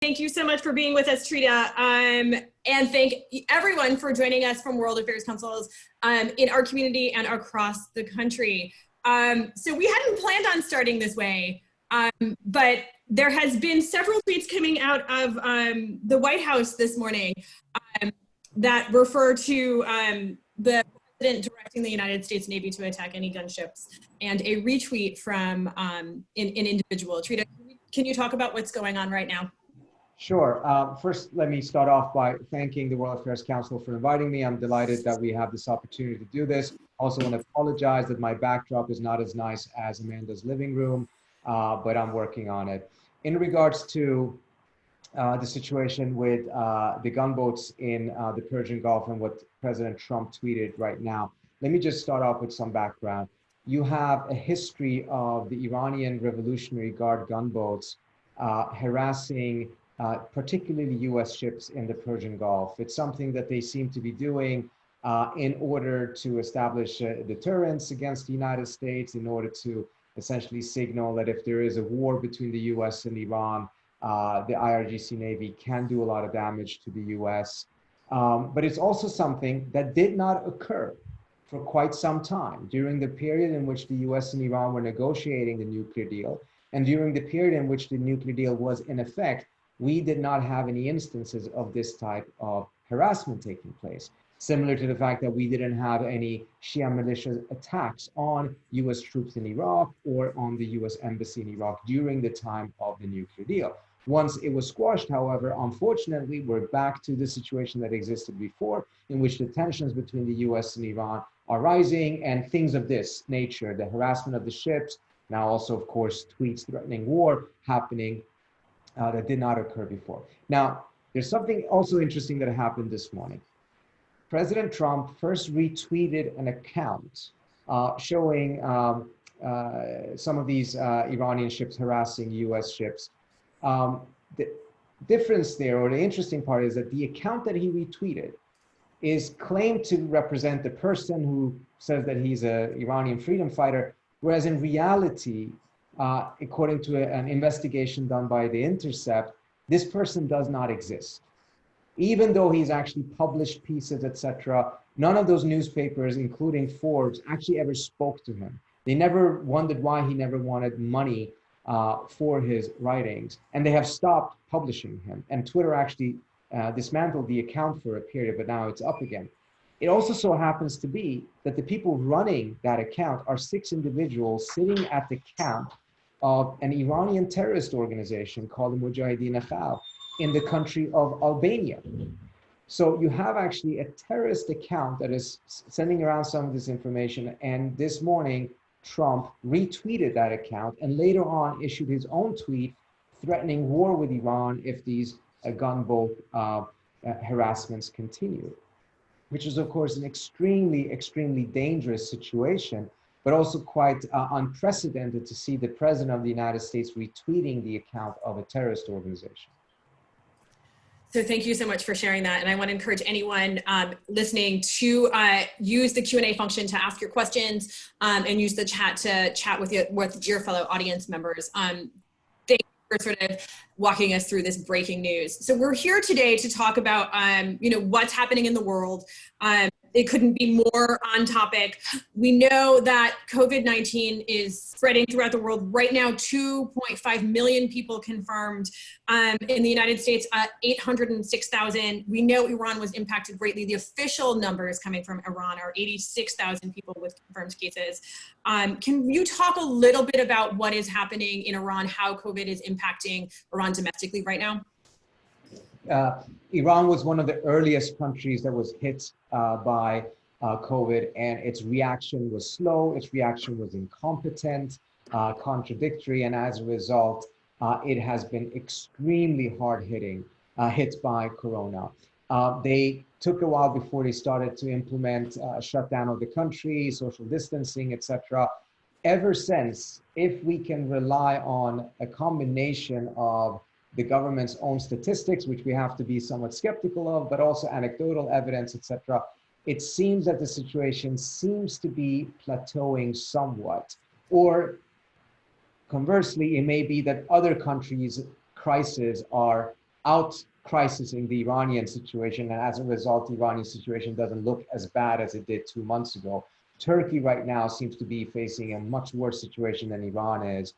Thank you so much for being with us, Trita. And thank everyone for joining us from World Affairs Councils in our community and across the country. So we hadn't planned on starting this way, but there has been several tweets coming out of the White House this morning that refer to the president directing the United States Navy to attack any gunships, and a retweet from an individual. Trita, can you talk about what's going on right now? Sure. First, let me start off by thanking the World Affairs Council for inviting me. I'm delighted that we have this opportunity to do this. Also want to apologize that my backdrop is not as nice as Amanda's living room, but I'm working on it. In regards to the situation with the gunboats in the Persian Gulf and what President Trump tweeted right now, let me just start off with some background. You have a history of the Iranian Revolutionary Guard gunboats harassing particularly US ships in the Persian Gulf. It's something that they seem to be doing in order to establish deterrence against the United States, in order to essentially signal that if there is a war between the US and Iran, the IRGC Navy can do a lot of damage to the US. But it's also something that did not occur for quite some time during the period in which the US and Iran were negotiating the nuclear deal. And during the period in which the nuclear deal was in effect, we did not have any instances of this type of harassment taking place. Similar to the fact that we didn't have any Shia militia attacks on US troops in Iraq or on the US embassy in Iraq during the time of the nuclear deal. Once it was squashed, however, unfortunately, we're back to the situation that existed before, in which the tensions between the US and Iran are rising, and things of this nature, the harassment of the ships, now also, of course, tweets threatening war happening that did not occur before. Now, there's something also interesting that happened this morning. President Trump first retweeted an account showing some of these Iranian ships harassing US ships. The difference there, or the interesting part, is that the account that he retweeted is claimed to represent the person who says that he's an Iranian freedom fighter, whereas in reality, according to an investigation done by The Intercept, this person does not exist. Even though he's actually published pieces, etc., none of those newspapers, including Forbes, actually ever spoke to him. They never wondered why he never wanted money for his writings, and they have stopped publishing him. And Twitter actually dismantled the account for a period, but now it's up again. It also so happens to be that the people running that account are 6 individuals sitting at the camp of an Iranian terrorist organization called the Mujahideen Khalq in the country of Albania. So you have actually a terrorist account that is sending around some of this information, and this morning, Trump retweeted that account and later on issued his own tweet threatening war with Iran if these gunboat harassments continue, which is, of course, an extremely, extremely dangerous situation, but also quite unprecedented to see the President of the United States retweeting the account of a terrorist organization. So thank you so much for sharing that. And I want to encourage anyone listening to use the Q&A function to ask your questions and use the chat to chat with your fellow audience members. Thank you for sort of walking us through this breaking news. So we're here today to talk about what's happening in the world. It couldn't be more on topic. We know that COVID-19 is spreading throughout the world. Right now, 2.5 million people confirmed. In the United States, 806,000. We know Iran was impacted greatly. The official numbers coming from Iran are 86,000 people with confirmed cases. Can you talk a little bit about what is happening in Iran, how COVID is impacting Iran domestically right now? Iran was one of the earliest countries that was hit by COVID, and its reaction was slow, its reaction was incompetent, contradictory, and as a result, it has been extremely hard-hitting, hit by Corona. They took a while before they started to implement a shutdown of the country, social distancing, etc. Ever since, if we can rely on a combination of the government's own statistics, which we have to be somewhat skeptical of, but also anecdotal evidence, etc., it seems that the situation seems to be plateauing somewhat. Or conversely, it may be that other countries' crises are out crisising the Iranian situation, and as a result, the Iranian situation doesn't look as bad as it did 2 months ago. Turkey right now seems to be facing a much worse situation than Iran is.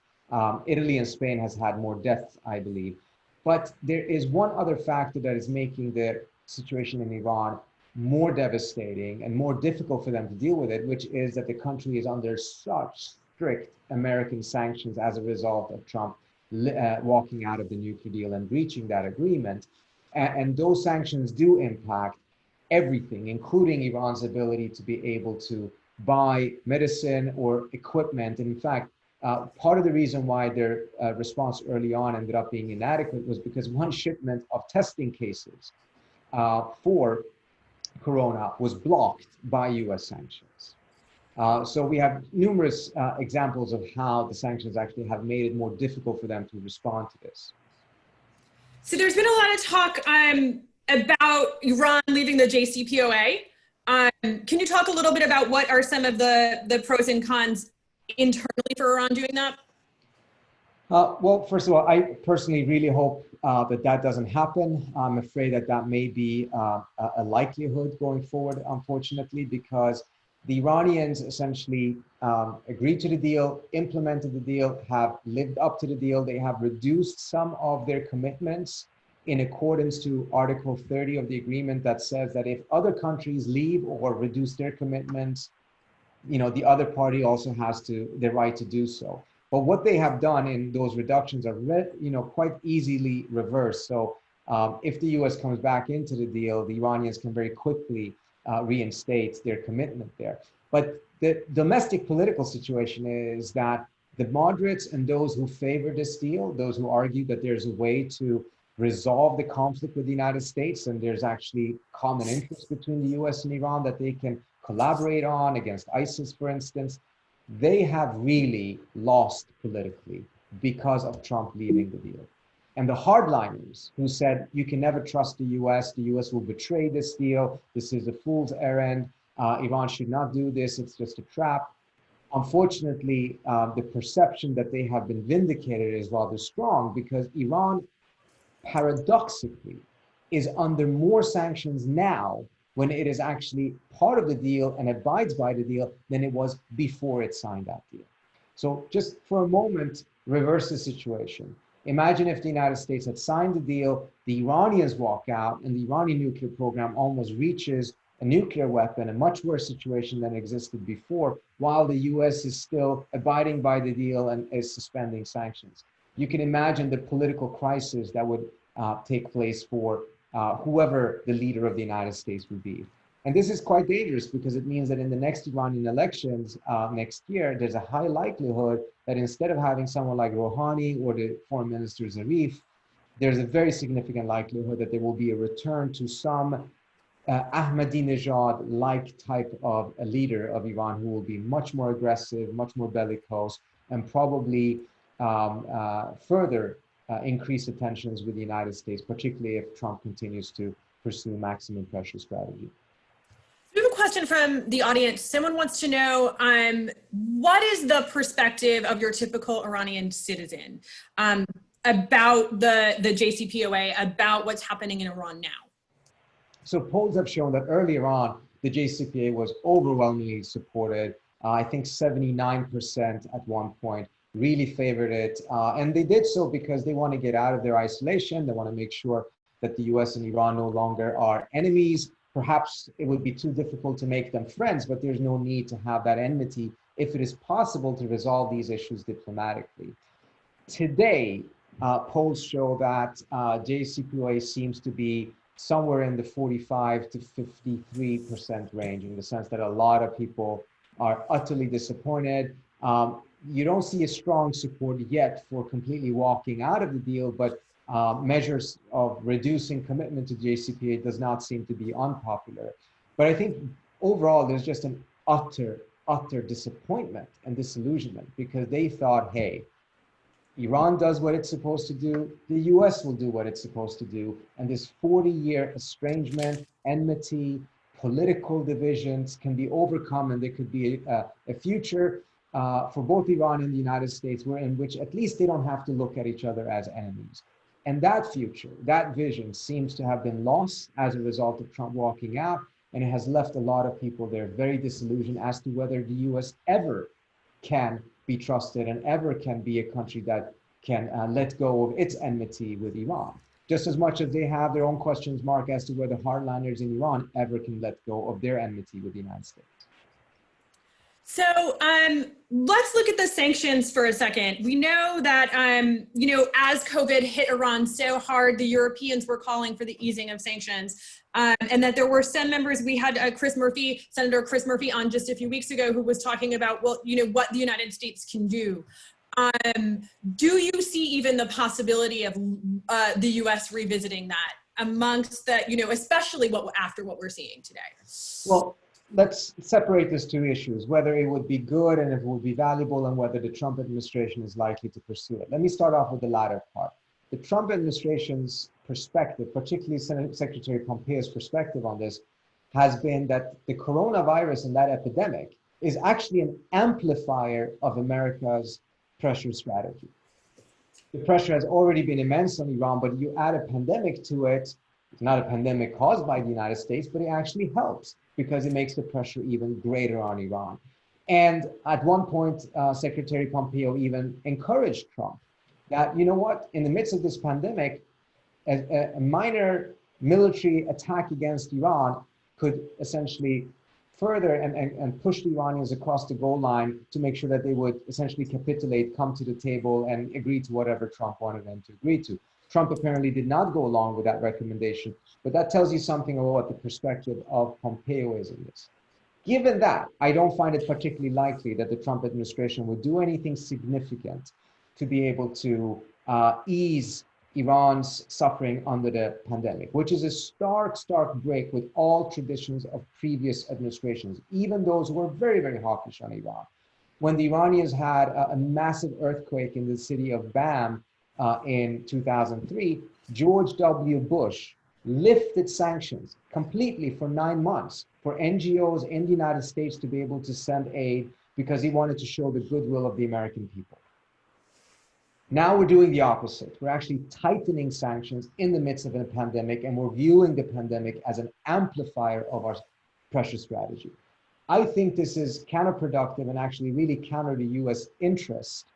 Italy and Spain has had more deaths, I believe. But there is one other factor that is making the situation in Iran more devastating and more difficult for them to deal with it, which is that the country is under such strict American sanctions as a result of Trump walking out of the nuclear deal and breaching that agreement. And those sanctions do impact everything, including Iran's ability to be able to buy medicine or equipment. And in fact, part of the reason why their response early on ended up being inadequate was because one shipment of testing cases for Corona was blocked by US sanctions. So we have numerous examples of how the sanctions actually have made it more difficult for them to respond to this. So there's been a lot of talk about Iran leaving the JCPOA. Can you talk a little bit about what are some of the pros and cons internally for Iran doing that? Well, first of all, I personally really hope that doesn't happen. I'm afraid that may be a likelihood going forward, unfortunately, because the Iranians essentially agreed to the deal, implemented the deal, have lived up to the deal. They have reduced some of their commitments in accordance to Article 30 of the agreement that says that if other countries leave or reduce their commitments, the other party also has the right to do so. But what they have done in those reductions are, quite easily reversed. So if the US comes back into the deal, the Iranians can very quickly reinstate their commitment there. But the domestic political situation is that the moderates and those who favor this deal, those who argue that there's a way to resolve the conflict with the United States and there's actually common interest between the US and Iran that they can collaborate on against ISIS, for instance, they have really lost politically because of Trump leaving the deal. And the hardliners who said, you can never trust the US will betray this deal, this is a fool's errand, Iran should not do this, it's just a trap. Unfortunately, the perception that they have been vindicated is rather strong because Iran, paradoxically, is under more sanctions now when it is actually part of the deal and abides by the deal than it was before it signed that deal. So just for a moment, reverse the situation. Imagine if the United States had signed the deal, the Iranians walk out, and the Iranian nuclear program almost reaches a nuclear weapon, a much worse situation than existed before, while the US is still abiding by the deal and is suspending sanctions. You can imagine the political crisis that would take place for whoever the leader of the United States would be. And this is quite dangerous because it means that in the next Iranian elections next year, there's a high likelihood that instead of having someone like Rouhani or the foreign minister Zarif, there's a very significant likelihood that there will be a return to some Ahmadinejad-like type of a leader of Iran who will be much more aggressive, much more bellicose, and probably further increase the tensions with the United States, particularly if Trump continues to pursue maximum pressure strategy. We have a question from the audience. Someone wants to know, what is the perspective of your typical Iranian citizen about the JCPOA, about what's happening in Iran now? So polls have shown that earlier on, the JCPOA was overwhelmingly supported. I think 79% at one point really favored it. And they did so because they want to get out of their isolation. They want to make sure that the US and Iran no longer are enemies. Perhaps it would be too difficult to make them friends, but there's no need to have that enmity if it is possible to resolve these issues diplomatically. Today, polls show that JCPOA seems to be somewhere in the 45 to 53% range, in the sense that a lot of people are utterly disappointed. You don't see a strong support yet for completely walking out of the deal, but measures of reducing commitment to JCPOA does not seem to be unpopular. But I think overall, there's just an utter disappointment and disillusionment because they thought, hey, Iran does what it's supposed to do, the US will do what it's supposed to do, and this 40-year estrangement, enmity, political divisions can be overcome, and there could be a future for both Iran and the United States in which at least they don't have to look at each other as enemies. And that future, that vision seems to have been lost as a result of Trump walking out. And it has left a lot of people there very disillusioned as to whether the US ever can be trusted and ever can be a country that can let go of its enmity with Iran. Just as much as they have their own questions mark as to whether hardliners in Iran ever can let go of their enmity with the United States. So let's look at the sanctions for a second. We know that, as COVID hit Iran so hard, the Europeans were calling for the easing of sanctions, and that there were some members. We had Senator Chris Murphy on just a few weeks ago, who was talking about, what the United States can do. Do you see even the possibility of the U.S. revisiting that amongst that, especially after what we're seeing today? Well, let's separate these two issues, whether it would be good and if it would be valuable and whether the Trump administration is likely to pursue it. Let me start off with the latter part. The Trump administration's perspective, particularly Secretary Pompeo's perspective on this, has been that the coronavirus and that epidemic is actually an amplifier of America's pressure strategy. The pressure has already been immense on Iran, but you add a pandemic to it. It's not a pandemic caused by the United States, but it actually helps because it makes the pressure even greater on Iran. And at one point, Secretary Pompeo even encouraged Trump that, in the midst of this pandemic, a minor military attack against Iran could essentially further and push the Iranians across the goal line to make sure that they would essentially capitulate, come to the table, and agree to whatever Trump wanted them to agree to. Trump apparently did not go along with that recommendation, but that tells you something about what the perspective of Pompeo is in this. Given that, I don't find it particularly likely that the Trump administration would do anything significant to be able to ease Iran's suffering under the pandemic, which is a stark break with all traditions of previous administrations, even those who were very, very hawkish on Iran. When the Iranians had a massive earthquake in the city of Bam in 2003, George W. Bush lifted sanctions completely for 9 months for NGOs in the United States to be able to send aid because he wanted to show the goodwill of the American people. Now we're doing the opposite. We're actually tightening sanctions in the midst of a pandemic, and we're viewing the pandemic as an amplifier of our pressure strategy. I think this is counterproductive and actually really counter to US interest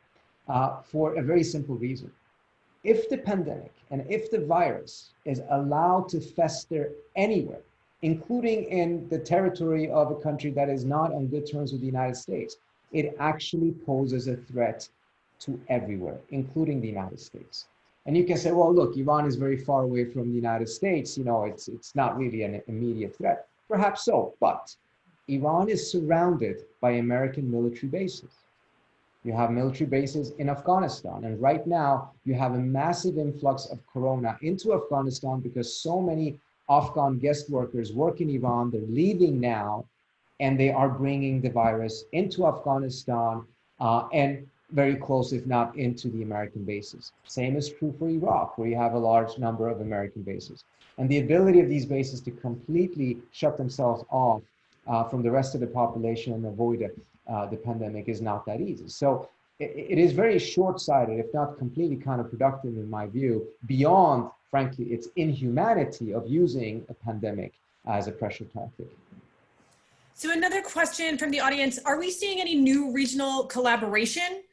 for a very simple reason. If the pandemic and if the virus is allowed to fester anywhere, including in the territory of a country that is not on good terms with the United States, it actually poses a threat to everywhere, including the United States. And you can say, well, look, Iran is very far away from the United States. It's not really an immediate threat. Perhaps so, but Iran is surrounded by American military bases. You have military bases in Afghanistan. And right now, you have a massive influx of corona into Afghanistan because so many Afghan guest workers work in Iran. They're leaving now, and they are bringing the virus into Afghanistan and very close, if not into the American bases. Same is true for Iraq, where you have a large number of American bases. And the ability of these bases to completely shut themselves off from the rest of the population and avoid the pandemic is not that easy. So it is very short-sighted, if not completely counterproductive in my view, beyond, frankly, its inhumanity of using a pandemic as a pressure tactic. So another question from the audience, are we seeing any new regional collaboration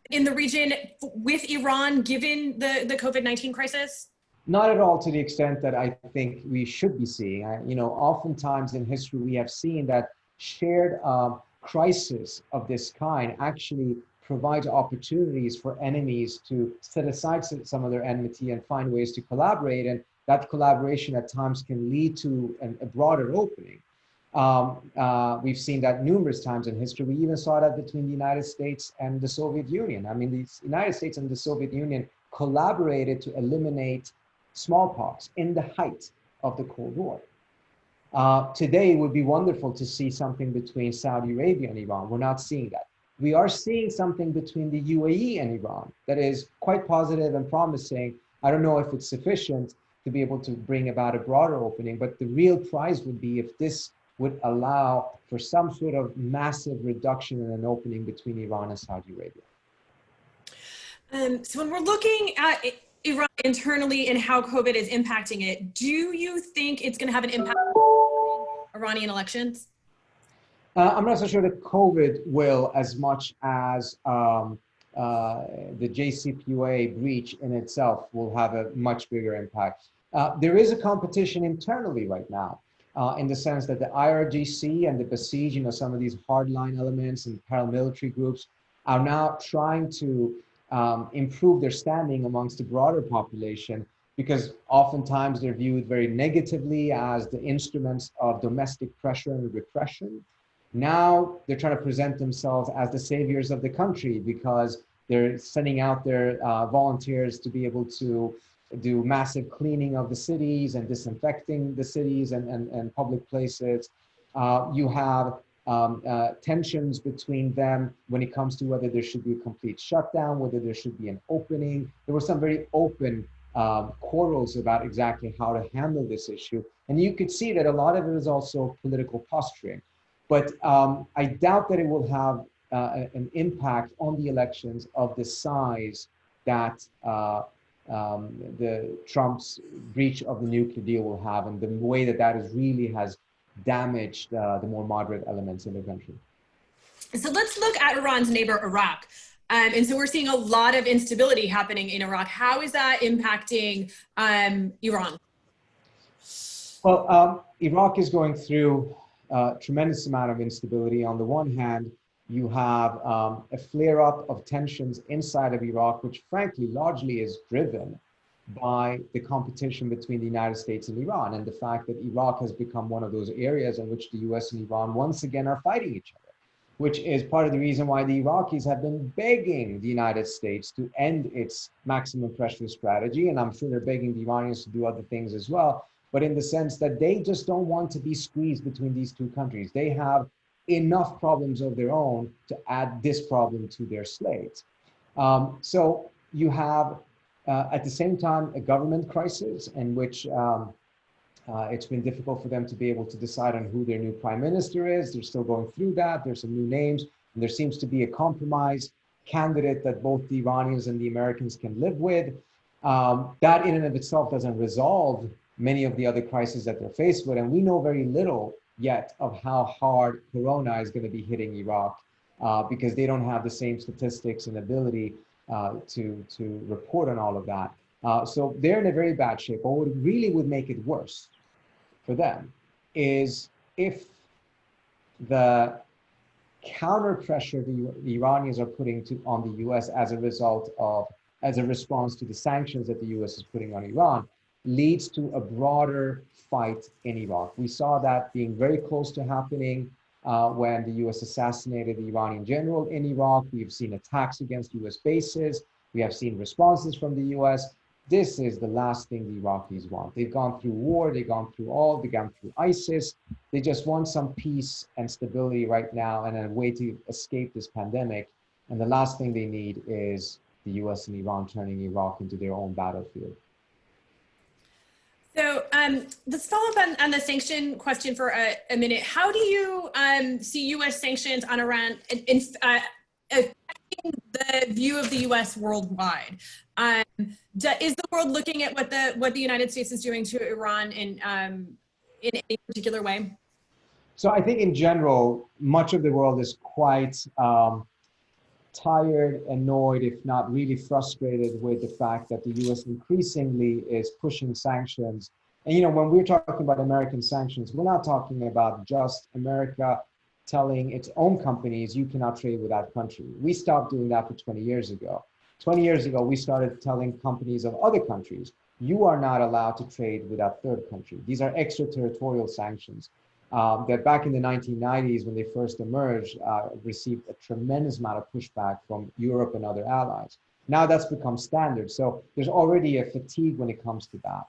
in the region with Iran, given the COVID-19 crisis? Not at all to the extent that I think we should be seeing. Oftentimes in history, we have seen that shared crisis of this kind actually provides opportunities for enemies to set aside some of their enmity and find ways to collaborate. And that collaboration at times can lead to a broader opening. We've seen that numerous times in history. We even saw that between the United States and the Soviet Union. I mean, the United States and the Soviet Union collaborated to eliminate smallpox in the height of the Cold War. Today, it would be wonderful to see something between Saudi Arabia and Iran. We're not seeing that. We are seeing something between the UAE and Iran that is quite positive and promising. I don't know if it's sufficient to be able to bring about a broader opening, but the real prize would be if this would allow for some sort of massive reduction in an opening between Iran and Saudi Arabia. So when we're looking at Iran internally and how COVID is impacting it, do you think it's going to have an impact on Iranian elections? I'm not so sure that COVID will as much as the JCPOA breach in itself will have a much bigger impact. There is a competition internally right now in the sense that the IRGC and the besieging of some of these hardline elements and paramilitary groups are now trying to improve their standing amongst the broader population, because oftentimes they're viewed very negatively as the instruments of domestic pressure and repression. Now they're trying to present themselves as the saviors of the country because they're sending out their volunteers to be able to do massive cleaning of the cities and disinfecting the cities and public places. You have tensions between them when it comes to whether there should be a complete shutdown, whether there should be an opening. There were some very open quarrels about exactly how to handle this issue. And you could see that a lot of it is also political posturing. But I doubt that it will have an impact on the elections of the size that the Trump's breach of the nuclear deal will have, and the way that that is really has damaged the more moderate elements in the country. So let's look at Iran's neighbor, Iraq. And so we're seeing a lot of instability happening in Iraq. How is that impacting Iran? Well, Iraq is going through a tremendous amount of instability. On the one hand, you have a flare-up of tensions inside of Iraq, which frankly largely is driven by the competition between the United States and Iran, and the fact that Iraq has become one of those areas in which the US and Iran once again are fighting each other, which is part of the reason why the Iraqis have been begging the United States to end its maximum pressure strategy. And I'm sure they're begging the Iranians to do other things as well, but in the sense that they just don't want to be squeezed between these two countries. They have enough problems of their own to add this problem to their slate. So you have, at the same time, a government crisis in which it's been difficult for them to be able to decide on who their new prime minister is. They're still going through that. There's some new names, and there seems to be a compromise candidate that both the Iranians and the Americans can live with. That in and of itself doesn't resolve many of the other crises that they're faced with, and we know very little yet of how hard Corona is going to be hitting Iraq because they don't have the same statistics and ability to report on all of that. So they're in a very bad shape. But what really would make it worse for them is if the counter pressure the Iranians are putting on the US as a response to the sanctions that the US is putting on Iran leads to a broader fight in Iraq. We saw that being very close to happening when the US assassinated the Iranian general in Iraq. We've seen attacks against US bases. We have seen responses from the US. This is the last thing the Iraqis want. They've gone through war, they've gone through ISIS. They just want some peace and stability right now and a way to escape this pandemic. And the last thing they need is the US and Iran turning Iraq into their own battlefield. So let's follow up on the sanction question for a minute. How do you see U.S. sanctions on Iran affecting the view of the U.S. worldwide? Is the world looking at what the United States is doing to Iran in any particular way? So I think in general, much of the world is quite tired, annoyed, if not really frustrated with the fact that the US increasingly is pushing sanctions. And, you know, when we're talking about American sanctions, we're not talking about just America telling its own companies, you cannot trade with that country. We stopped doing that for 20 years ago. 20 years ago, we started telling companies of other countries, you are not allowed to trade with that third country. These are extraterritorial sanctions. That back in the 1990s, when they first emerged, received a tremendous amount of pushback from Europe and other allies. Now that's become standard. So there's already a fatigue when it comes to that.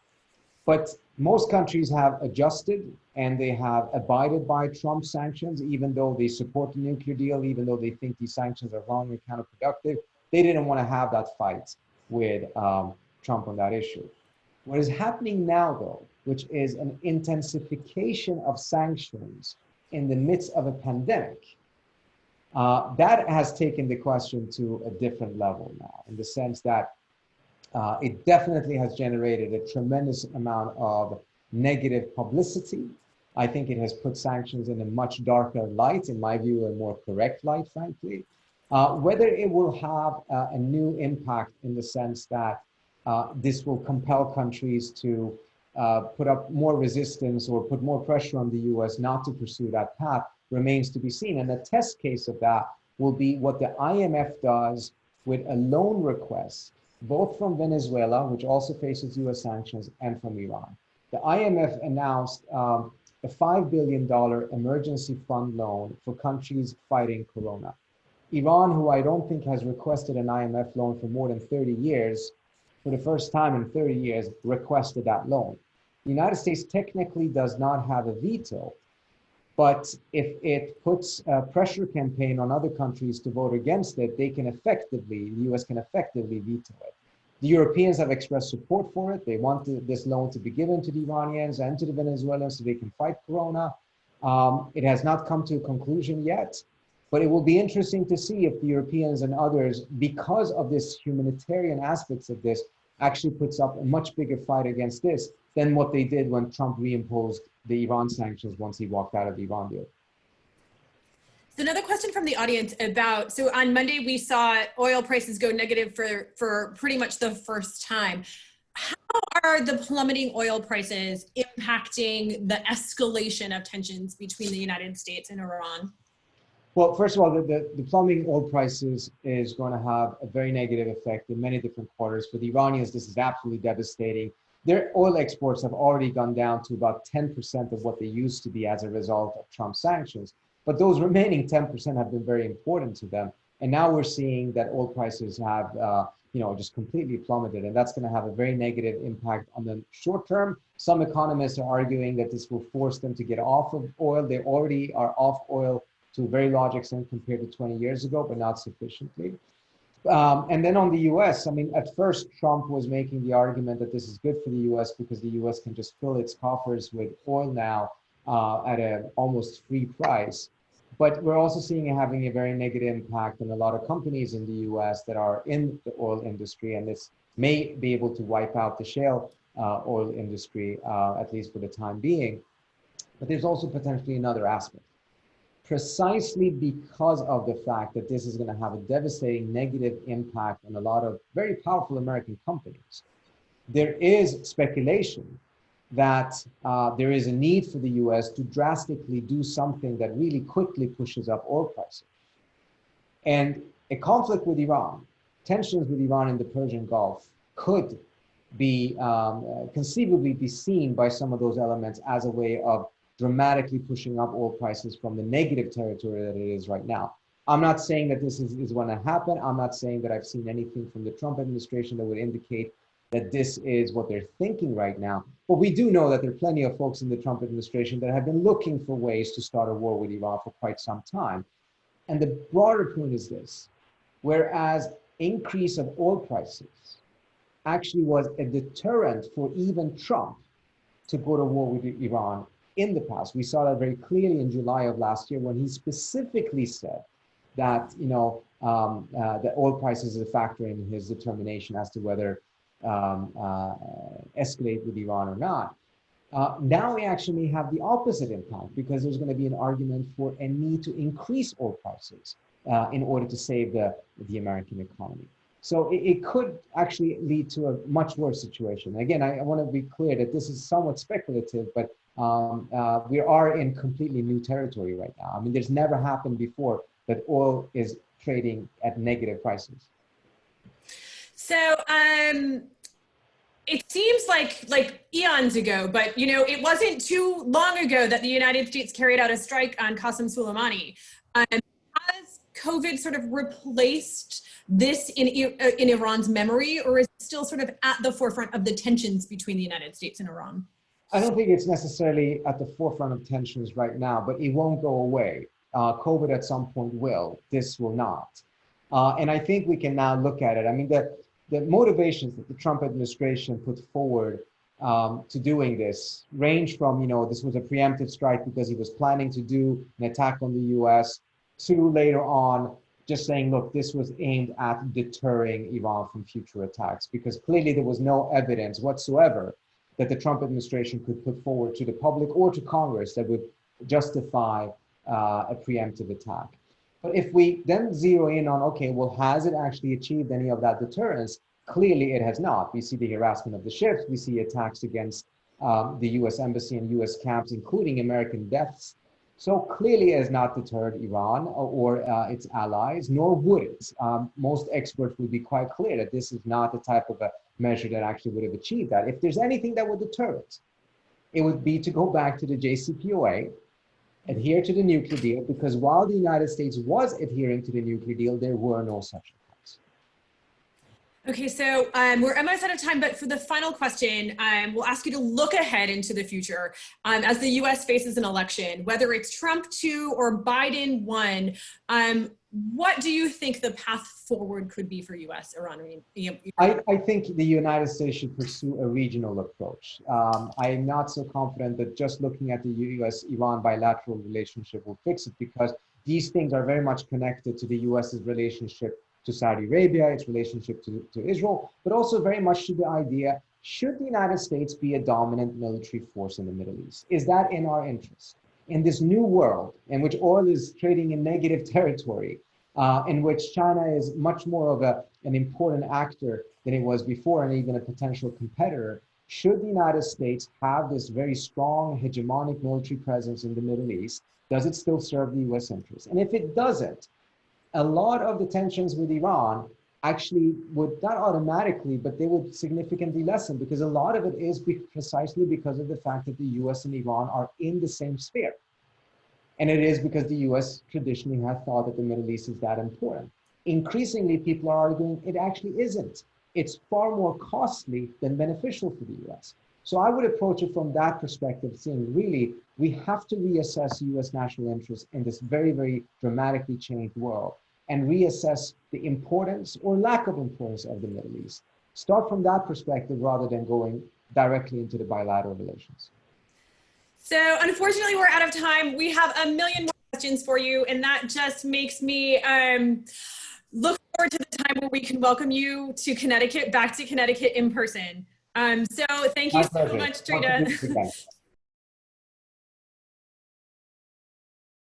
But most countries have adjusted and they have abided by Trump sanctions, even though they support the nuclear deal, even though they think these sanctions are wrong and counterproductive. They didn't want to have that fight with Trump on that issue. What is happening now, though, which is an intensification of sanctions in the midst of a pandemic, that has taken the question to a different level now, in the sense that It definitely has generated a tremendous amount of negative publicity. I think it has put sanctions in a much darker light, in my view, a more correct light, frankly. Whether it will have a new impact in the sense that this will compel countries to put up more resistance or put more pressure on the US not to pursue that path remains to be seen. And a test case of that will be what the IMF does with a loan request, both from Venezuela, which also faces US sanctions, and from Iran. The IMF announced a $5 billion emergency fund loan for countries fighting corona. Iran, who I don't think has requested an IMF loan for more than 30 years, for the first time in 30 years, requested that loan. The United States technically does not have a veto, but if it puts a pressure campaign on other countries to vote against it, the US can effectively veto it. The Europeans have expressed support for it. They want this loan to be given to the Iranians and to the Venezuelans so they can fight corona. It has not come to a conclusion yet, but it will be interesting to see if the Europeans and others, because of this humanitarian aspects of this, actually puts up a much bigger fight against this than what they did when Trump reimposed the Iran sanctions once he walked out of the Iran deal. So another question from the audience about, so on Monday we saw oil prices go negative for pretty much the first time. How are the plummeting oil prices impacting the escalation of tensions between the United States and Iran? Well, first of all, the plummeting oil prices is going to have a very negative effect in many different quarters. For the Iranians, this is absolutely devastating. Their oil exports have already gone down to about 10% of what they used to be as a result of Trump's sanctions. But those remaining 10% have been very important to them. And now we're seeing that oil prices have just completely plummeted. And that's going to have a very negative impact on the short term. Some economists are arguing that this will force them to get off of oil. They already are off oil to a very large extent compared to 20 years ago, but not sufficiently. And then on the US, I mean, at first, Trump was making the argument that this is good for the US because the US can just fill its coffers with oil now at an almost free price. But we're also seeing it having a very negative impact on a lot of companies in the US that are in the oil industry, and this may be able to wipe out the shale oil industry, at least for the time being. But there's also potentially another aspect. Precisely because of the fact that this is going to have a devastating negative impact on a lot of very powerful American companies, there is speculation that there is a need for the US to drastically do something that really quickly pushes up oil prices. And a conflict with Iran, tensions with Iran in the Persian Gulf could be conceivably be seen by some of those elements as a way of dramatically pushing up oil prices from the negative territory that it is right now. I'm not saying that this is going to happen. I'm not saying that I've seen anything from the Trump administration that would indicate that this is what they're thinking right now. But we do know that there are plenty of folks in the Trump administration that have been looking for ways to start a war with Iran for quite some time. And the broader point is this: whereas increase of oil prices actually was a deterrent for even Trump to go to war with Iran in the past. We saw that very clearly in July of last year when he specifically said that the oil prices is a factor in his determination as to whether escalate with Iran or not. Now we actually have the opposite impact because there's going to be an argument for a need to increase oil prices in order to save the American economy. So it could actually lead to a much worse situation. Again, I want to be clear that this is somewhat speculative, but we are in completely new territory right now. I mean, there's never happened before that oil is trading at negative prices. So it seems like eons ago, but it wasn't too long ago that the United States carried out a strike on Qasem Soleimani. Has COVID sort of replaced this in Iran's memory, or is it still sort of at the forefront of the tensions between the United States and Iran? I don't think it's necessarily at the forefront of tensions right now, but it won't go away. COVID at some point will. This will not. And I think we can now look at it. I mean, the motivations that the Trump administration put forward to doing this range from, this was a preemptive strike because he was planning to do an attack on the US, to later on just saying, look, this was aimed at deterring Iran from future attacks, because clearly there was no evidence whatsoever that the Trump administration could put forward to the public or to Congress that would justify a preemptive attack. But if we then zero in on, okay, well, has it actually achieved any of that deterrence? Clearly it has not. We see the harassment of the ships, we see attacks against the US Embassy and US camps, including American deaths. So clearly it has not deterred Iran or its allies, nor would it. Most experts would be quite clear that this is not the type of a measure that actually would have achieved that. If there's anything that would deter it, it would be to go back to the JCPOA, adhere to the nuclear deal, because while the United States was adhering to the nuclear deal, there were no such attacks. Okay, so we're almost out of time, but for the final question, we'll ask you to look ahead into the future as the US faces an election, whether it's Trump 2 or Biden 1. What do you think the path forward could be for US Iran? I think the United States should pursue a regional approach. I am not so confident that just looking at the US-Iran bilateral relationship will fix it, because these things are very much connected to the US's relationship to Saudi Arabia, its relationship to Israel, but also very much to the idea, should the United States be a dominant military force in the Middle East? Is that in our interest? In this new world in which oil is trading in negative territory, in which China is much more of an important actor than it was before, and even a potential competitor, should the United States have this very strong hegemonic military presence in the Middle East? Does it still serve the US interest? And if it doesn't, a lot of the tensions with Iran actually would not automatically, but they would significantly lessen, because a lot of it is precisely because of the fact that the US and Iran are in the same sphere. And it is because the US traditionally has thought that the Middle East is that important. Increasingly, people are arguing it actually isn't. It's far more costly than beneficial for the US. So I would approach it from that perspective, saying really, we have to reassess US national interests in this very, very dramatically changed world, and reassess the importance or lack of importance of the Middle East. Start from that perspective rather than going directly into the bilateral relations. So unfortunately, we're out of time. We have a million more questions for you, and that just makes me look forward to the time where we can welcome you to Connecticut, back to Connecticut in person. So thank you so much, Trita.